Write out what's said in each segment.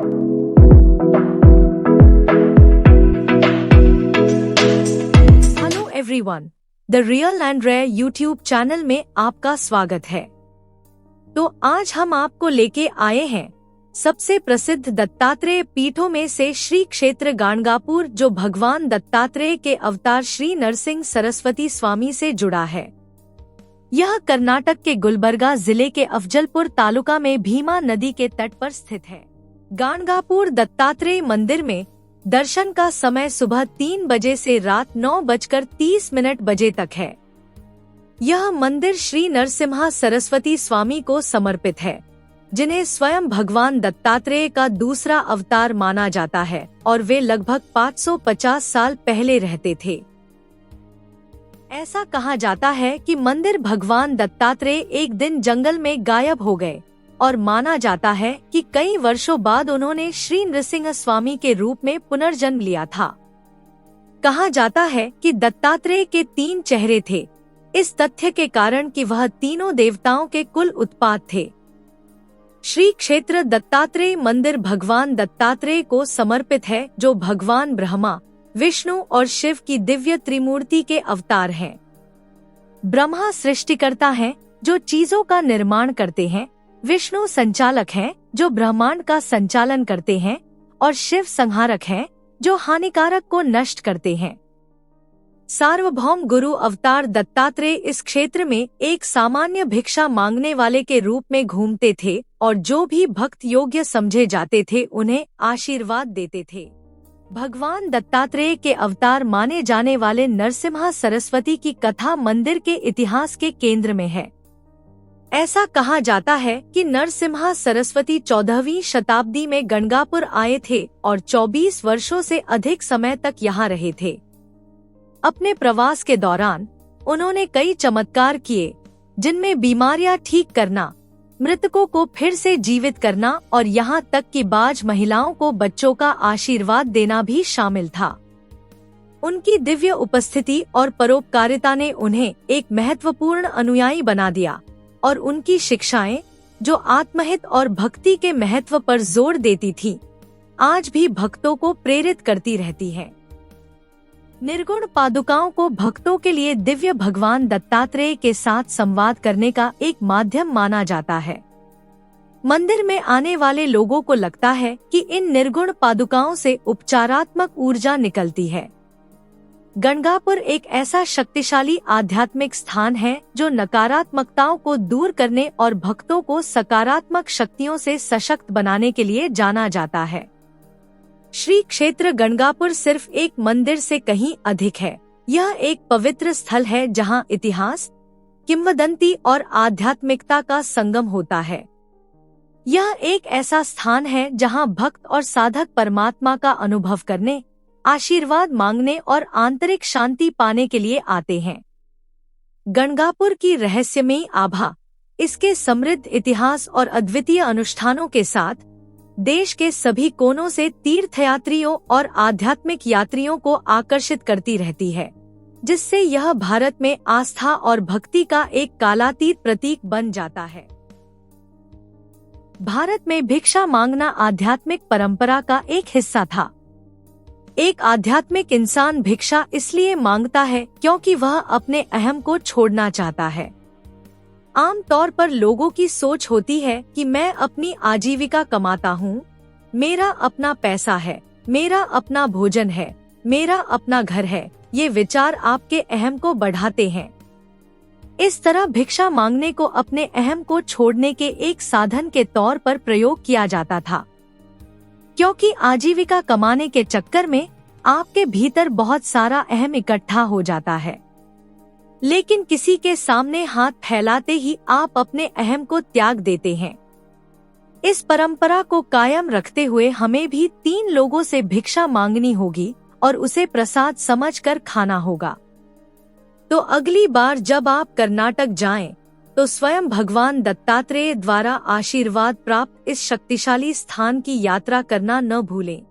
Hello everyone, the real and rare YouTube channel में आपका स्वागत है। तो आज हम आपको लेके आए हैं सबसे प्रसिद्ध दत्तात्रेय पीठों में से श्री क्षेत्र गाणगापुर, जो भगवान दत्तात्रेय के अवतार श्री नरसिंह सरस्वती स्वामी से जुड़ा है। यह कर्नाटक के गुलबर्गा जिले के अफजलपुर तालुका में भीमा नदी के तट पर स्थित है। गाणगापुर दत्तात्रेय मंदिर में दर्शन का समय सुबह 3 बजे से रात 9:30 बजे तक है। यह मंदिर श्री नरसिम्हा सरस्वती स्वामी को समर्पित है, जिन्हें स्वयं भगवान दत्तात्रेय का दूसरा अवतार माना जाता है और वे लगभग 550 साल पहले रहते थे। ऐसा कहा जाता है कि मंदिर भगवान दत्तात्रेय एक दिन जंगल में गायब हो गए और माना जाता है कि कई वर्षों बाद उन्होंने श्री नृसिंह स्वामी के रूप में पुनर्जन्म लिया था। कहा जाता है कि दत्तात्रेय के 3 चेहरे थे, इस तथ्य के कारण कि वह तीनों देवताओं के कुल उत्पाद थे। श्री क्षेत्र दत्तात्रेय मंदिर भगवान दत्तात्रेय को समर्पित है, जो भगवान ब्रह्मा, विष्णु और शिव की दिव्य त्रिमूर्ति के अवतार हैं। ब्रह्मा सृष्टिकर्ता हैं, जो चीजों का निर्माण करते हैं, विष्णु संचालक हैं, जो ब्रह्मांड का संचालन करते हैं, और शिव संहारक हैं, जो हानिकारक को नष्ट करते हैं। सार्वभौम गुरु अवतार दत्तात्रेय इस क्षेत्र में एक सामान्य भिक्षा मांगने वाले के रूप में घूमते थे और जो भी भक्त योग्य समझे जाते थे उन्हें आशीर्वाद देते थे। भगवान दत्तात्रेय के अवतार माने जाने वाले नरसिम्हा सरस्वती की कथा मंदिर के इतिहास के केंद्र में है। ऐसा कहा जाता है कि नरसिम्हा सरस्वती 14वीं शताब्दी में गणगापुर आए थे और 24 वर्षों से अधिक समय तक यहाँ रहे थे। अपने प्रवास के दौरान उन्होंने कई चमत्कार किए, जिनमें बीमारियां ठीक करना, मृतकों को फिर से जीवित करना और यहाँ तक कि बाज महिलाओं को बच्चों का आशीर्वाद देना भी शामिल था। उनकी दिव्य उपस्थिति और परोपकारिता ने उन्हें एक महत्वपूर्ण अनुयायी बना दिया और उनकी शिक्षाएं, जो आत्महित और भक्ति के महत्व पर जोर देती थी, आज भी भक्तों को प्रेरित करती रहती हैं। निर्गुण पादुकाओं को भक्तों के लिए दिव्य भगवान दत्तात्रेय के साथ संवाद करने का एक माध्यम माना जाता है। मंदिर में आने वाले लोगों को लगता है कि इन निर्गुण पादुकाओं से उपचारात्मक ऊर्जा निकलती है। गणगापुर एक ऐसा शक्तिशाली आध्यात्मिक स्थान है जो नकारात्मकताओं को दूर करने और भक्तों को सकारात्मक शक्तियों से सशक्त बनाने के लिए जाना जाता है। श्री क्षेत्र गणगापुर सिर्फ एक मंदिर से कहीं अधिक है। यह एक पवित्र स्थल है जहां इतिहास, किंवदंती और आध्यात्मिकता का संगम होता है। यह एक ऐसा स्थान है जहां भक्त और साधक परमात्मा का अनुभव करने, आशीर्वाद मांगने और आंतरिक शांति पाने के लिए आते हैं। गणगापुर की रहस्यमयी आभा, इसके समृद्ध इतिहास और अद्वितीय अनुष्ठानों के साथ देश के सभी कोनों से तीर्थयात्रियों और आध्यात्मिक यात्रियों को आकर्षित करती रहती है, जिससे यह भारत में आस्था और भक्ति का एक कालातीत प्रतीक बन जाता है। भारत में भिक्षा मांगना आध्यात्मिक परंपरा का एक हिस्सा था। एक आध्यात्मिक इंसान भिक्षा इसलिए मांगता है क्योंकि वह अपने अहम को छोड़ना चाहता है। आम तौर पर लोगों की सोच होती है कि मैं अपनी आजीविका कमाता हूँ, मेरा अपना पैसा है, मेरा अपना भोजन है, मेरा अपना घर है। ये विचार आपके अहम को बढ़ाते हैं। इस तरह भिक्षा मांगने को अपने अहम को छोड़ने के एक साधन के तौर पर प्रयोग किया जाता था, क्योंकि आजीविका कमाने के चक्कर में आपके भीतर बहुत सारा अहम इकट्ठा हो जाता है। लेकिन किसी के सामने हाथ फैलाते ही आप अपने अहम को त्याग देते हैं। इस परंपरा को कायम रखते हुए हमें भी 3 लोगों से भिक्षा मांगनी होगी और उसे प्रसाद समझकर खाना होगा। तो अगली बार जब आप कर्नाटक जाएं, तो स्वयं भगवान दत्तात्रेय द्वारा आशीर्वाद प्राप्त इस शक्तिशाली स्थान की यात्रा करना न भूलें।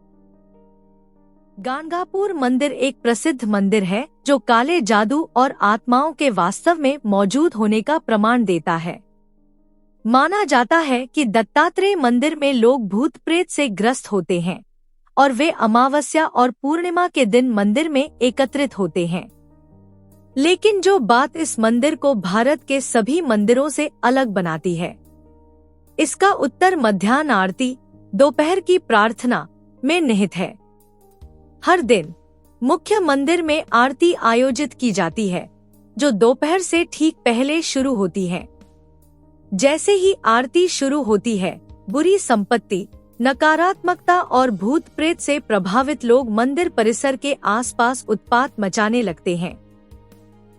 गाणगापुर मंदिर एक प्रसिद्ध मंदिर है जो काले जादू और आत्माओं के वास्तव में मौजूद होने का प्रमाण देता है। माना जाता है कि दत्तात्रेय मंदिर में लोग भूत प्रेत से ग्रस्त होते हैं और वे अमावस्या और पूर्णिमा के दिन मंदिर में एकत्रित होते हैं। लेकिन जो बात इस मंदिर को भारत के सभी मंदिरों से अलग बनाती है, इसका उत्तर मध्याह्न आरती, दोपहर की प्रार्थना में निहित है। हर दिन मुख्य मंदिर में आरती आयोजित की जाती है, जो दोपहर से ठीक पहले शुरू होती है। जैसे ही आरती शुरू होती है, बुरी संपत्ति, नकारात्मकता और भूत प्रेत से प्रभावित लोग मंदिर परिसर के आसपास उत्पात मचाने लगते हैं।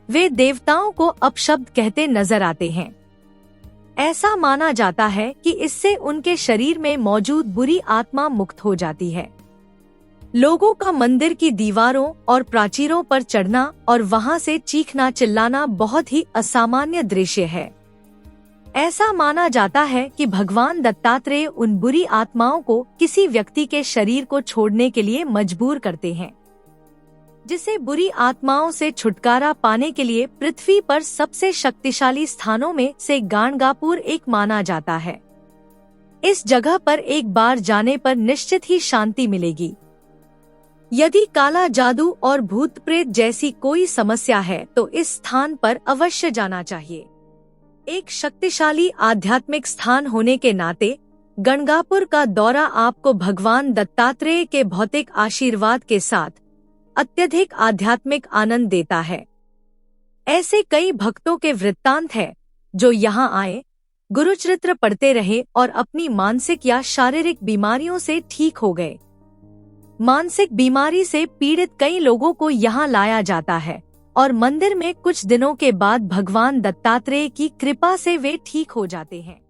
वे देवताओं को अपशब्द कहते नजर आते हैं। ऐसा माना जाता है कि इससे उनके शरीर में मौजूद बुरी आत्मा मुक्त हो जाती है। लोगों का मंदिर की दीवारों और प्राचीरों पर चढ़ना और वहां से चीखना चिल्लाना बहुत ही असामान्य दृश्य है। ऐसा माना जाता है कि भगवान दत्तात्रेय उन बुरी आत्माओं को किसी व्यक्ति के शरीर को छोड़ने के लिए मजबूर करते हैं, जिसे बुरी आत्माओं से छुटकारा पाने के लिए पृथ्वी पर सबसे शक्तिशाली स्थानों में से गाणगापुर एक माना जाता है। इस जगह पर एक बार जाने पर निश्चित ही शांति मिलेगी। यदि काला जादू और भूत प्रेत जैसी कोई समस्या है तो इस स्थान पर अवश्य जाना चाहिए। एक शक्तिशाली आध्यात्मिक स्थान होने के नाते गणगापुर का दौरा आपको भगवान दत्तात्रेय के भौतिक आशीर्वाद के साथ अत्यधिक आध्यात्मिक आनंद देता है। ऐसे कई भक्तों के वृत्तांत हैं जो यहाँ आए, गुरुचरित्र पढ़ते रहे और अपनी मानसिक या शारीरिक बीमारियों से ठीक हो गए। मानसिक बीमारी से पीड़ित कई लोगों को यहाँ लाया जाता है और मंदिर में कुछ दिनों के बाद भगवान दत्तात्रेय की कृपा से वे ठीक हो जाते हैं।